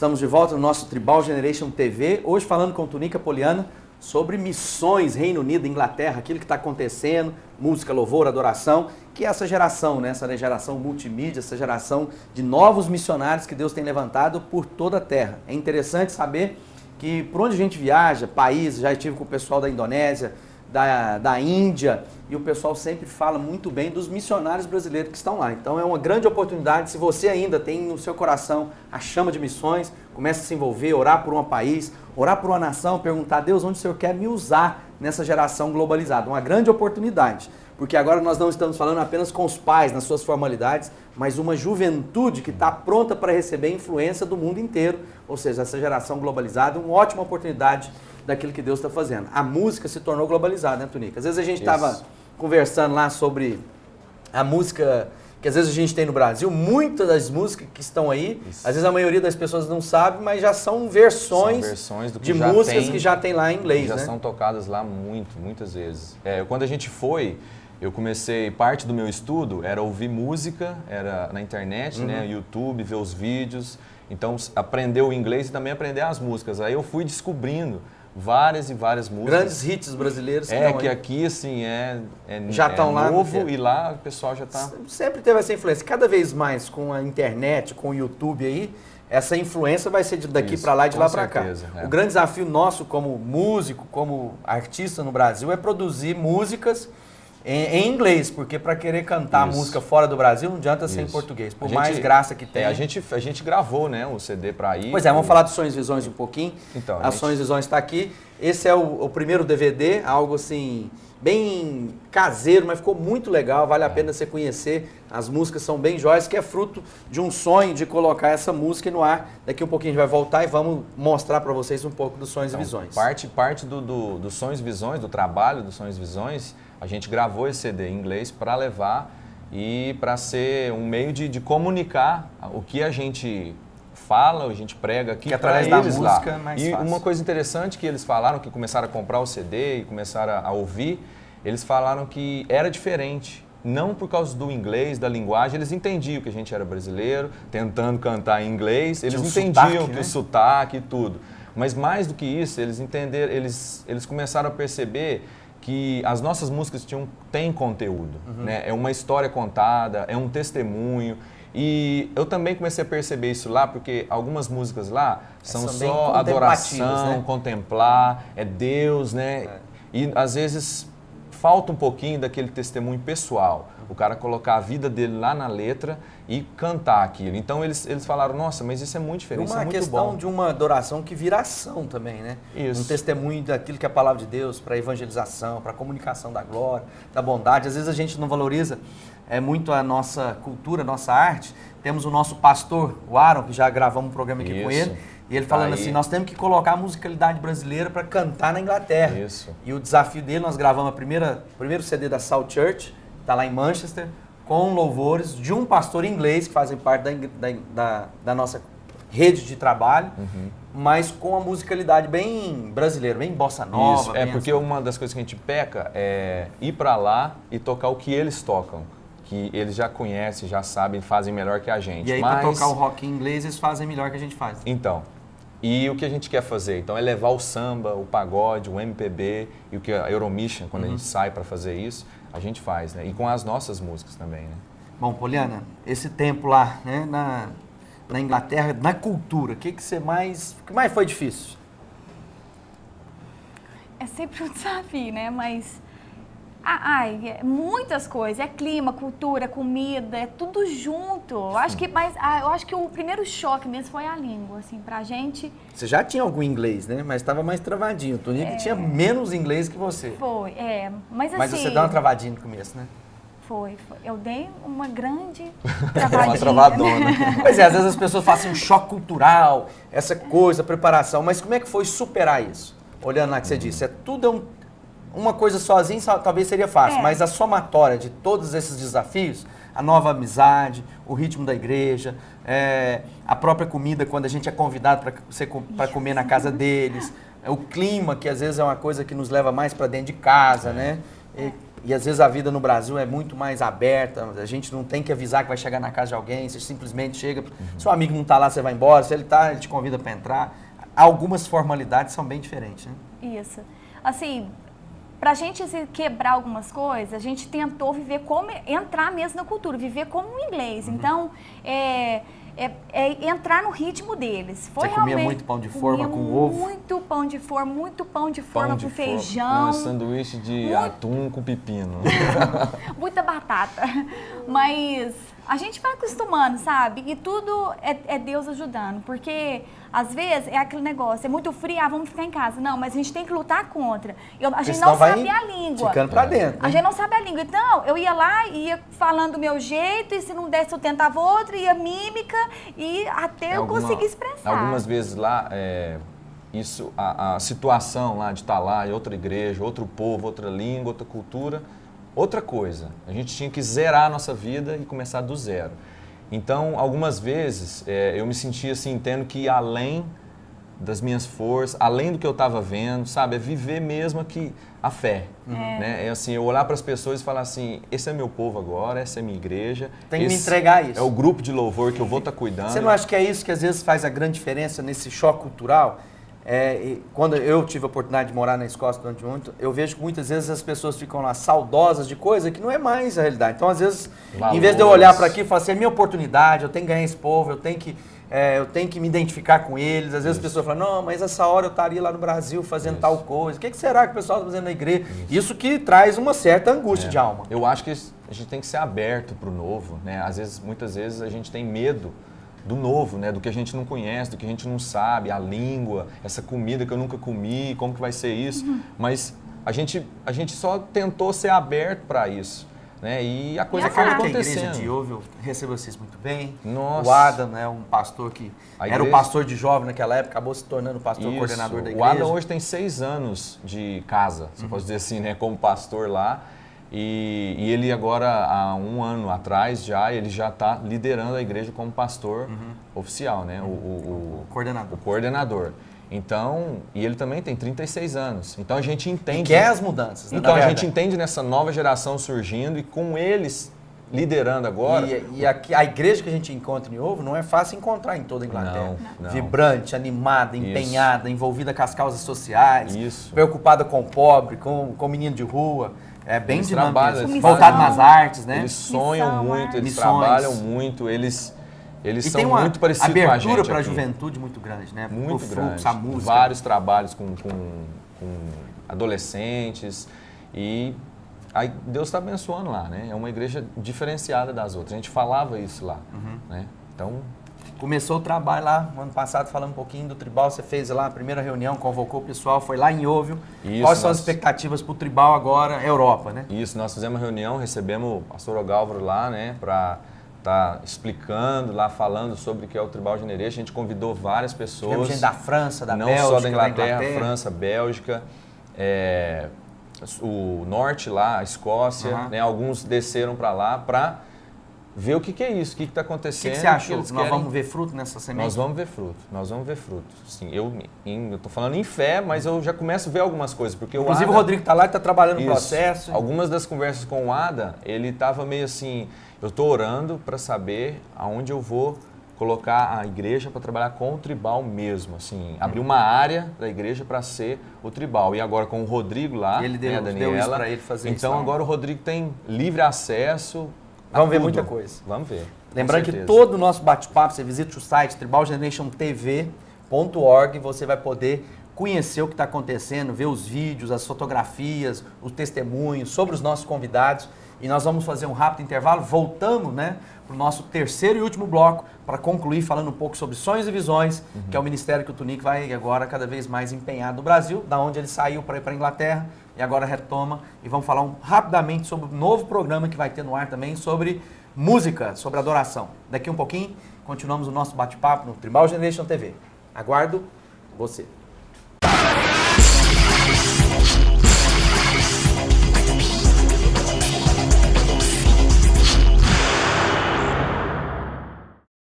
Estamos de volta no nosso Tribal Generation TV, hoje falando com Tunica Poliana sobre missões, Reino Unido, Inglaterra, aquilo que está acontecendo, música, louvor, adoração, que é essa geração, né? Essa geração multimídia, essa geração de novos missionários que Deus tem levantado por toda a terra. É interessante saber que por onde a gente viaja, países, já estive com o pessoal da Indonésia, da Índia, e o pessoal sempre fala muito bem dos missionários brasileiros que estão lá. Então é uma grande oportunidade, se você ainda tem no seu coração a chama de missões, comece a se envolver, orar por um país, orar por uma nação, perguntar a Deus onde o Senhor quer me usar nessa geração globalizada. Uma grande oportunidade, porque agora nós não estamos falando apenas com os pais nas suas formalidades, mas uma juventude que está pronta para receber influência do mundo inteiro, ou seja, essa geração globalizada, uma ótima oportunidade daquilo que Deus está fazendo. A música se tornou globalizada, né, Tunica? Às vezes a gente estava conversando lá sobre a música que às vezes a gente tem no Brasil, muitas das músicas que estão aí, às vezes a maioria das pessoas não sabe, mas já são versões do que de já músicas tem, que já tem lá em inglês, já né? são tocadas lá muitas vezes. Quando a gente foi, eu comecei, parte do meu estudo era ouvir música, era na internet, né, YouTube, ver os vídeos, então aprender o inglês e também aprender as músicas. Aí eu fui descobrindo várias e várias músicas. Grandes hits brasileiros que aqui assim já estão lá novo e lá o pessoal já está... Sempre teve essa influência. Cada vez mais com a internet, com o YouTube aí, essa influência vai ser daqui para lá e de lá para cá. O grande desafio nosso como músico, como artista no Brasil é produzir músicas em inglês, porque para querer cantar música fora do Brasil não adianta ser em português, por mais graça que tenha. A gente gravou, né, um CD para ir. Pois é, vamos falar do Sonhos e Visões um pouquinho. Então, a Sonhos e Visões está aqui. Esse é o primeiro DVD, algo assim, bem caseiro, mas ficou muito legal, vale a pena você conhecer. As músicas são bem jóias, que é fruto de um sonho de colocar essa música no ar. Daqui um pouquinho a gente vai voltar e vamos mostrar para vocês um pouco dos Sonhos e Visões. Parte do Sonhos e Visões, do trabalho dos Sonhos e Visões, a gente gravou esse CD em inglês para levar e para ser um meio de comunicar o que a gente fala, a gente prega aqui para eles lá. Através da música é mais fácil. Uma coisa interessante que eles falaram, que começaram a comprar o CD e começaram a ouvir, eles falaram que era diferente. Não por causa do inglês, da linguagem, eles entendiam que a gente era brasileiro, tentando cantar em inglês, eles entendiam que o sotaque e tudo. Mas mais do que isso, eles entenderam, eles começaram a perceber que as nossas músicas têm conteúdo, né? É uma história contada, é um testemunho. E eu também comecei a perceber isso lá, porque algumas músicas lá são só adoração, né? Contemplar, é Deus, né? E às vezes falta um pouquinho daquele testemunho pessoal, o cara colocar a vida dele lá na letra e cantar aquilo. Então eles falaram, nossa, mas isso é muito diferente, isso é muito bom. Uma questão de uma adoração que vira ação também, né? Isso. Um testemunho daquilo que é a palavra de Deus, para evangelização, para comunicação da glória, da bondade. Às vezes a gente não valoriza muito a nossa cultura, a nossa arte. Temos o nosso pastor, o Aaron, que já gravamos um programa aqui com ele, e ele falando assim, nós temos que colocar a musicalidade brasileira para cantar na Inglaterra. Isso. E o desafio dele, nós gravamos o primeiro CD da South Church, está lá em Manchester, com louvores de um pastor inglês, que fazem parte da nossa rede de trabalho, mas com a musicalidade bem brasileira, bem bossa nova. Isso, porque uma das coisas que a gente peca é ir para lá e tocar o que eles tocam, que eles já conhecem, já sabem, fazem melhor que a gente. E aí para tocar o rock em inglês, eles fazem melhor que a gente faz. Então, e o que a gente quer fazer? Então é levar o samba, o pagode, o MPB e o que a Euromission, quando a gente sai para fazer isso, a gente faz, né? E com as nossas músicas também, né? Bom, Poliana, esse tempo lá, né, na Inglaterra, na cultura, o que mais foi difícil? É sempre um desafio, né? Mas muitas coisas, é clima, cultura, comida, é tudo junto. Eu acho que o primeiro choque mesmo foi a língua, assim, pra gente. Você já tinha algum inglês, né? Mas estava mais travadinho. O Toninho tinha menos inglês que você. Foi, mas assim... Mas você deu uma travadinha no começo, né? Foi. Eu dei uma grande travadinha. Uma travadona. Pois é, às vezes as pessoas fazem um choque cultural, essa coisa, preparação. Mas como é que foi superar isso? Olhando lá que você disse, tudo uma coisa sozinha talvez seria fácil, mas a somatória de todos esses desafios, a nova amizade, o ritmo da igreja, a própria comida quando a gente é convidado para comer na casa deles, o clima, que às vezes é uma coisa que nos leva mais para dentro de casa, né? E às vezes a vida no Brasil é muito mais aberta, a gente não tem que avisar que vai chegar na casa de alguém, você simplesmente chega, seu amigo não está lá, você vai embora, se ele está, ele te convida para entrar. Algumas formalidades são bem diferentes, né? Isso. Assim, pra gente assim, quebrar algumas coisas, a gente tentou viver como, entrar mesmo na cultura, viver como um inglês. Então, entrar no ritmo deles. Foi Você comia realmente, muito pão de forma com ovo? Muito pão de forma com feijão. Sanduíche de atum com pepino. Muita batata. Mas a gente vai acostumando, sabe? E tudo é Deus ajudando. Porque, às vezes, é aquele negócio, é muito frio, vamos ficar em casa. Não, mas a gente tem que lutar contra. A gente não sabe a língua. Ficando pra dentro. A gente não sabe a língua. Então, eu ia lá, ia falando do meu jeito, e se não desse, eu tentava outro, ia mímica, e até eu conseguir expressar. Algumas vezes lá, a situação lá de estar lá, em outra igreja, outro povo, outra língua, outra cultura, outra coisa. A gente tinha que zerar a nossa vida e começar do zero. Então, algumas vezes, eu me sentia assim, tendo que ir além das minhas forças, além do que eu estava vendo, sabe? É viver mesmo aqui a fé. Né? É assim, eu olhar para as pessoas e falar assim, esse é meu povo agora, essa é minha igreja. Tem que me entregar isso. É o grupo de louvor que eu vou estar cuidando. Você não acha que é isso que às vezes faz a grande diferença nesse choque cultural? Quando eu tive a oportunidade de morar na Escócia durante muito, eu vejo que muitas vezes as pessoas ficam lá saudosas de coisa que não é mais a realidade. Então, às vezes, em vez de eu olhar para aqui e falar assim, é minha oportunidade, eu tenho que ganhar esse povo, eu tenho que me identificar com eles. Às vezes as pessoas falam, não, mas essa hora eu estaria lá no Brasil fazendo tal coisa. O que será que o pessoal está fazendo na igreja? Isso que traz uma certa angústia de alma. Eu acho que a gente tem que ser aberto para o novo, né? Muitas vezes a gente tem medo do novo, né? Do que a gente não conhece, do que a gente não sabe, a língua, essa comida que eu nunca comi, como que vai ser isso. Mas a gente só tentou ser aberto para isso, né? E a coisa foi acontecendo. A igreja de Yeovil recebeu vocês muito bem. Nossa. O Adam, né, um pastor que era o pastor de jovem naquela época, acabou se tornando o pastor coordenador da igreja. O Adam hoje tem 6 anos de casa, se eu posso dizer assim, né? Como pastor lá. E ele agora, há 1 ano atrás ele já está liderando a igreja como pastor oficial, né? O coordenador. Então, e ele também tem 36 anos. Então a gente entende... E quer as mudanças, né? Então a gente entende nessa nova geração surgindo e com eles liderando agora... E a igreja que a gente encontra em Yeovil não é fácil encontrar em toda a Inglaterra. Não. Vibrante, animada, empenhada, envolvida com as causas sociais, Isso. preocupada com o pobre, com o menino de rua. É bem dinâmico, voltado nas artes, né? Eles sonham muito, eles missões. Trabalham muito, eles são tem uma muito parecidos com a gente. Abertura para a aqui. juventude muito grande, né? Muito grande. Fluxo, a música. Vários trabalhos com adolescentes e aí Deus está abençoando lá, né? É uma igreja diferenciada das outras. A gente falava isso lá, né? Então... Começou o trabalho lá, no ano passado, falando um pouquinho do Tribal, você fez lá a primeira reunião, convocou o pessoal, foi lá em Yeovil. Quais são as expectativas para o Tribal agora, Europa, né? Isso, nós fizemos uma reunião, recebemos o pastor Ogálvaro lá, né, para estar explicando lá, falando sobre o que é o Tribal Generation. A gente convidou várias pessoas. Tivemos gente da França, da não Bélgica, só da Inglaterra, França, Bélgica, o norte lá, a Escócia, né, alguns desceram para lá para ver o que é isso, o que está acontecendo. O que você achou? Nós vamos ver fruto nessa semente? Nós vamos ver fruto. Sim, eu estou falando em fé, mas eu já começo a ver algumas coisas. Porque inclusive o Rodrigo está lá e está trabalhando no processo. Algumas das conversas com o Ada, ele estava meio assim, eu estou orando para saber aonde eu vou colocar a igreja para trabalhar com o Tribal mesmo, assim, abrir uma área da igreja para ser o Tribal. E agora com o Rodrigo lá, ele deu, a Daniela, deu isso para ele fazer isso. Então agora o Rodrigo tem livre acesso. Vamos ver muita coisa. Vamos ver. Lembrando que todo o nosso bate-papo, você visita o site tribalgenerationtv.org, você vai poder conhecer o que está acontecendo, ver os vídeos, as fotografias, os testemunhos sobre os nossos convidados. E nós vamos fazer um rápido intervalo. Voltamos, né, para o nosso terceiro e último bloco para concluir falando um pouco sobre sonhos e visões, que é o ministério que o Tunique vai agora cada vez mais empenhado no Brasil, da onde ele saiu para ir para a Inglaterra e agora retoma. E vamos falar rapidamente sobre o novo programa que vai ter no ar também, sobre música, sobre adoração. Daqui um pouquinho, continuamos o nosso bate-papo no Tribal Generation TV. Aguardo você.